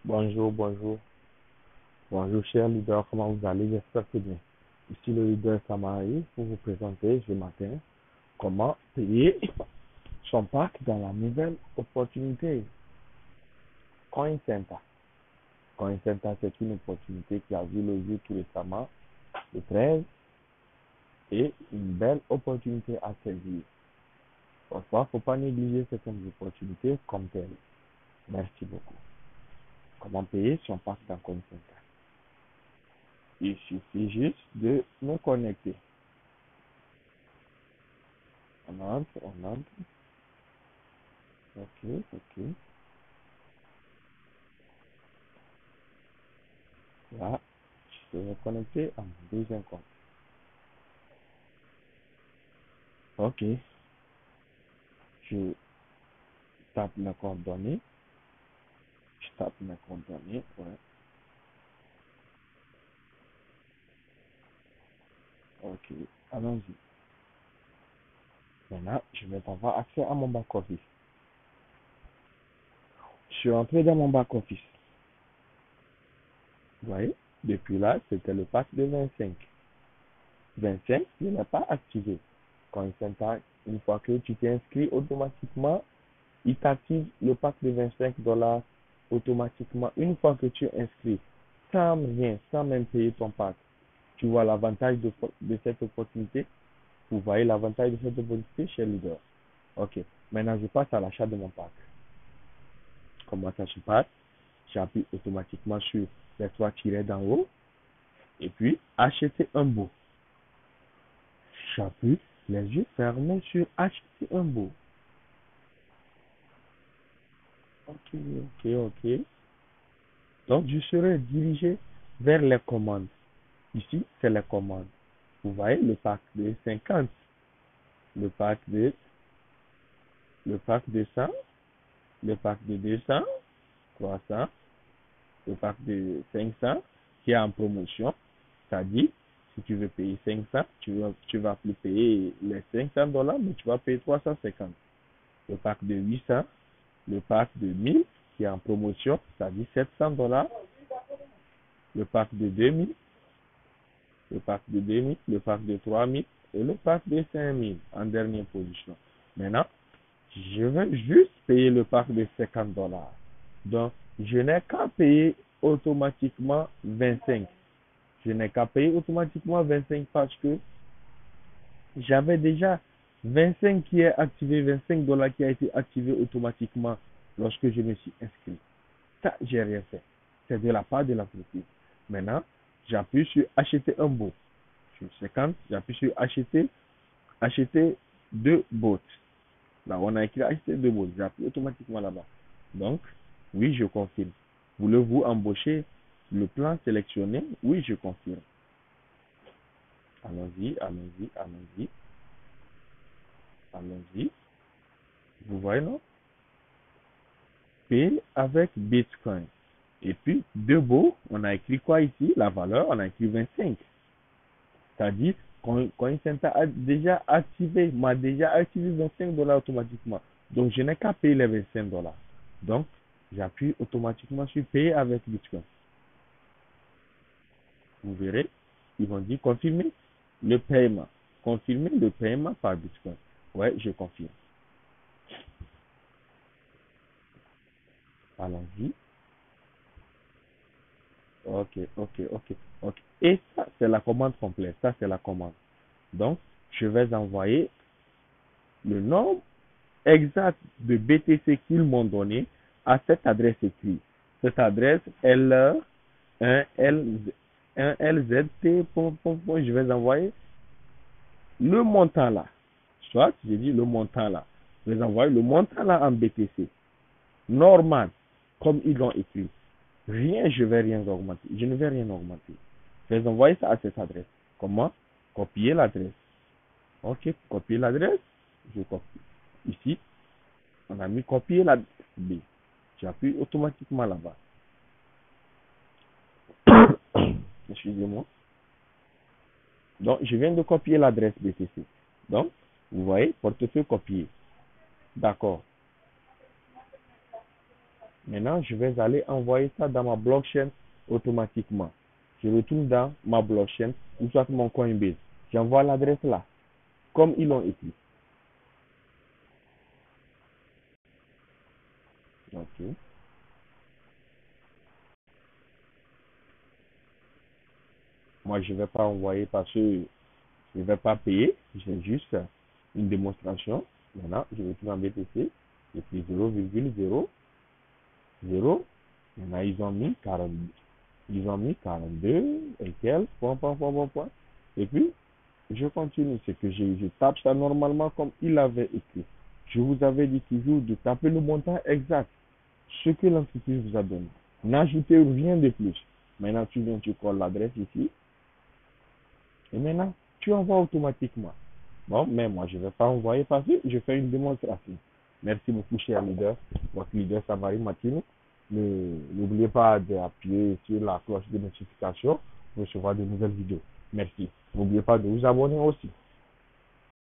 Bonjour, bonjour. Bonjour, cher leader, comment vous allez? J'espère que bien. Ici le leader Samari pour vous présenter ce matin comment payer son pack dans la nouvelle opportunité CoinCenter. CoinCenter, c'est une opportunité qui a vu le jour tout récemment, le 13, et une belle opportunité à saisir. Parfois, il ne faut pas négliger certaines opportunités comme telles. Merci beaucoup. Comment payer son pack dans CoinCenter? Il suffit juste de me connecter. On entre, on entre. Ok, ok. Là, je vais me connecter à mon deuxième compte. Ok, je tape mes coordonnées. Je tape mes coordonnées. Ouais. Ok, allons-y. Maintenant, je vais avoir accès à mon back-office. Je suis entré dans mon back-office. Vous voyez, depuis là, c'était le pack de 25. 25, il n'est pas activé. Quand il s'intègre, une fois que tu t'es inscrit automatiquement, il t'active le pack de $25 automatiquement. Une fois que tu es inscrit, sans rien, sans même payer ton pack, tu vois l'avantage de cette opportunité. Vous voyez l'avantage de cette opportunité chez Leader. Ok, maintenant je passe à l'achat de mon pack. Comment ça se passe? J'appuie automatiquement sur les trois tirets d'en haut et puis acheter un beau. J'appuie les yeux fermés sur acheter un beau. Ok, ok, ok. Donc je serai dirigé vers les commandes. Ici, c'est les commandes. Vous voyez le pack de 50, le pack de, le pack de 100, le pack de 200, 300, le pack de 500 qui est en promotion. C'est-à-dire, si tu veux payer 500, tu vas plus payer les $500, mais tu vas payer 350. Le pack de 800, le pack de 1000 qui est en promotion, c'est-à-dire $700. Le pack de 2000, le pack de 2000, le pack de 3000 et le pack de 5000 en dernière position. Maintenant, je vais juste payer le pack de $50. Donc, je n'ai qu'à payer automatiquement 25. Je n'ai qu'à payer automatiquement 25 parce que j'avais déjà 25 qui est activé, $25 qui a été activé automatiquement lorsque je me suis inscrit. Ça, j'ai rien fait. C'est de la part de l'entreprise. Maintenant, j'appuie sur acheter un bot. Sur 50, j'appuie sur acheter deux bots. Là, on a écrit acheter deux bots. J'appuie automatiquement là-bas. Donc, oui, je confirme. Voulez-vous embaucher le plan sélectionné? Oui, je confirme. Allons-y, allons-y, allons-y, allons-y. Vous voyez, non? Paye avec Bitcoin. Et puis, debout, on a écrit quoi ici? La valeur, on a écrit 25. C'est-à-dire, CoinCenter a déjà activé, m'a déjà activé $25 automatiquement. Donc, je n'ai qu'à payer les $25. Donc, j'appuie automatiquement sur payer avec Bitcoin. Vous verrez, ils vont dire confirmer le paiement. Confirmer le paiement par Bitcoin. Ouais, je confirme. Allons-y. Ok, ok, ok, ok. Et ça, c'est la commande complète. Ça, c'est la commande. Donc, je vais envoyer le nombre exact de BTC qu'ils m'ont donné à cette adresse écrite. Cette adresse L1LZT. Je vais envoyer le montant là. Soit, j'ai dit le montant là. Je vais envoyer le montant là en BTC. Normal, comme ils l'ont écrit. Rien, je vais rien augmenter. Je ne vais rien augmenter. Je vais envoyer ça à cette adresse. Comment? Copier l'adresse. Ok, copier l'adresse. Je copie. Ici, on a mis copier l'adresse B. J'appuie automatiquement là-bas. Excusez-moi. Donc, je viens de copier l'adresse BTC. Donc, vous voyez, portefeuille copié. D'accord. Maintenant, je vais aller envoyer ça dans ma blockchain automatiquement. Je retourne dans ma blockchain ou soit mon Coinbase. J'envoie l'adresse là, comme ils l'ont écrit. Ok. Moi, je ne vais pas envoyer parce que je ne vais pas payer. J'ai juste une démonstration. Maintenant, je retourne en BTC. Et puis 0,00. Maintenant, ils ont mis 42 et quelques points. Et puis, je continue. C'est que je tape ça normalement comme il avait écrit. Je vous avais dit toujours de taper le montant exact, ce que l'entreprise vous a donné. N'ajoutez rien de plus. Maintenant, tu viens, tu colles l'adresse ici. Et maintenant, tu envoies automatiquement. Bon, mais moi, je ne vais pas envoyer parce que je fais une démonstration. Merci beaucoup, cher leader. Votre leader, Samari Martino. N'oubliez pas d'appuyer sur la cloche de notification pour recevoir de nouvelles vidéos. Merci. N'oubliez pas de vous abonner aussi.